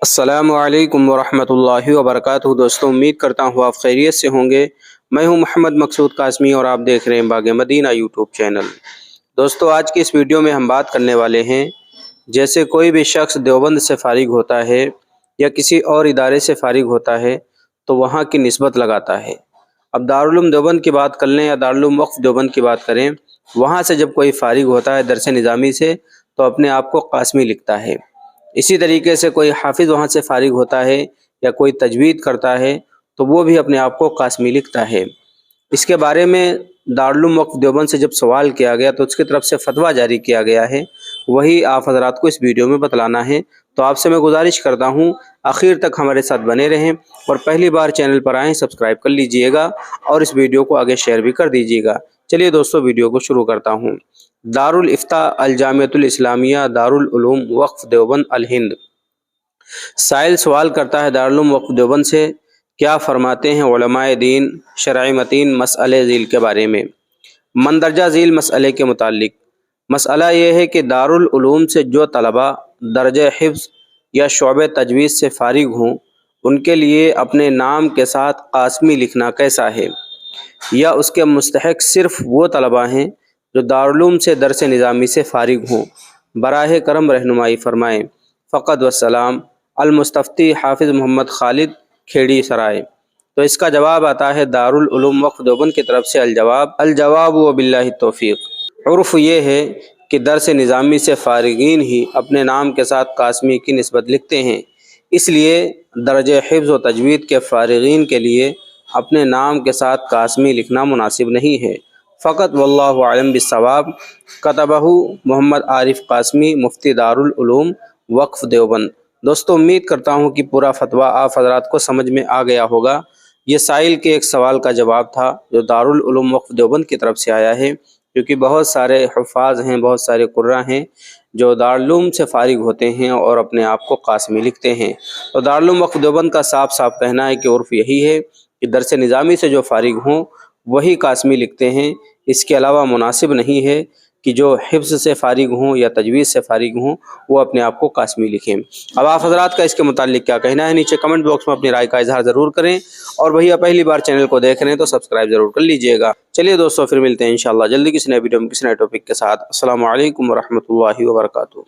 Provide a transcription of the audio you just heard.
السلام علیکم ورحمۃ اللہ وبرکاتہ۔ دوستوں، امید کرتا ہوں آپ خیریت سے ہوں گے۔ میں ہوں محمد مقصود قاسمی اور آپ دیکھ رہے ہیں باغ مدینہ یوٹیوب چینل۔ دوستوں، آج کی اس ویڈیو میں ہم بات کرنے والے ہیں، جیسے کوئی بھی شخص دیوبند سے فارغ ہوتا ہے یا کسی اور ادارے سے فارغ ہوتا ہے تو وہاں کی نسبت لگاتا ہے۔ اب دارالعلوم دیوبند کی بات کر لیں یا دارالعلوم وقف دیوبند کی بات کریں، وہاں سے جب کوئی فارغ ہوتا ہے درس نظامی سے تو اپنے آپ کو قاسمی لکھتا ہے۔ اسی طریقے سے کوئی حافظ وہاں سے فارغ ہوتا ہے یا کوئی تجوید کرتا ہے تو وہ بھی اپنے آپ کو قاسمی لکھتا ہے۔ اس کے بارے میں دارالعلوم وقف دیوبند سے جب سوال کیا گیا تو اس کی طرف سے فتویٰ جاری کیا گیا ہے، وہی آپ حضرات کو اس ویڈیو میں بتلانا ہے۔ تو آپ سے میں گزارش کرتا ہوں آخر تک ہمارے ساتھ بنے رہیں، اور پہلی بار چینل پر آئیں سبسکرائب کر لیجئے گا اور اس ویڈیو کو آگے شیئر بھی کر دیجئے گا۔ چلیے دوستو، ویڈیو کو شروع کرتا ہوں۔ دارالافتاء الجامعۃ الاسلامیہ دارالعلوم وقف دیوبند الہند۔ سائل سوال کرتا ہے دارالعلوم وقف دیوبند سے، کیا فرماتے ہیں علماء دین شرعی متین مسئلے ذیل کے بارے میں؟ مندرجہ ذیل مسئلے کے متعلق مسئلہ یہ ہے کہ دارالعلوم سے جو طلباء درجہ حفظ یا شعبہ تجوید سے فارغ ہوں ان کے لیے اپنے نام کے ساتھ قاسمی لکھنا کیسا ہے، یا اس کے مستحق صرف وہ طلباء ہیں جو دارالعلوم سے درس نظامی سے فارغ ہوں؟ براہ کرم رہنمائی فرمائیں۔ فقط والسلام، المستفتی حافظ محمد خالد، کھیڑی سرائے۔ تو اس کا جواب آتا ہے دارالعلوم وقف دیوبند کی طرف سے الجواب وباللہ التوفیق۔ عرف یہ ہے کہ درس نظامی سے فارغین ہی اپنے نام کے ساتھ قاسمی کی نسبت لکھتے ہیں، اس لیے درجہ حفظ و تجوید کے فارغین کے لیے اپنے نام کے ساتھ قاسمی لکھنا مناسب نہیں ہے۔ فقط واللہ اعلم بالصواب۔ کتبہ محمد عارف قاسمی، مفتی دارالعلوم وقف دیوبند۔ دوستو، امید کرتا ہوں کہ پورا فتویٰ آپ حضرات کو سمجھ میں آ گیا ہوگا۔ یہ سائل کے ایک سوال کا جواب تھا جو دارالعلوم وقف دیوبند کی طرف سے آیا ہے، کیونکہ بہت سارے حفاظ ہیں، بہت سارے قراء ہیں جو دارالعلوم سے فارغ ہوتے ہیں اور اپنے آپ کو قاسمی لکھتے ہیں۔ تو دارالعلوم وقف دیوبند کا صاف صاف کہنا ہے کہ عرف یہی ہے کہ درس نظامی سے جو فارغ ہوں وہی قاسمی لکھتے ہیں، اس کے علاوہ مناسب نہیں ہے کہ جو حفظ سے فارغ ہوں یا تجوید سے فارغ ہوں وہ اپنے آپ کو قاسمی لکھیں۔ اب آپ حضرات کا اس کے متعلق کیا کہنا ہے، نیچے کمنٹ باکس میں اپنی رائے کا اظہار ضرور کریں، اور بھیا پہلی بار چینل کو دیکھ رہے ہیں تو سبسکرائب ضرور کر لیجئے گا۔ چلیے دوستو، پھر ملتے ہیں انشاءاللہ جلدی کسی نئے ویڈیو میں کسی نئے ٹاپک کے ساتھ۔ السلام علیکم ورحمۃ اللہ وبرکاتہ۔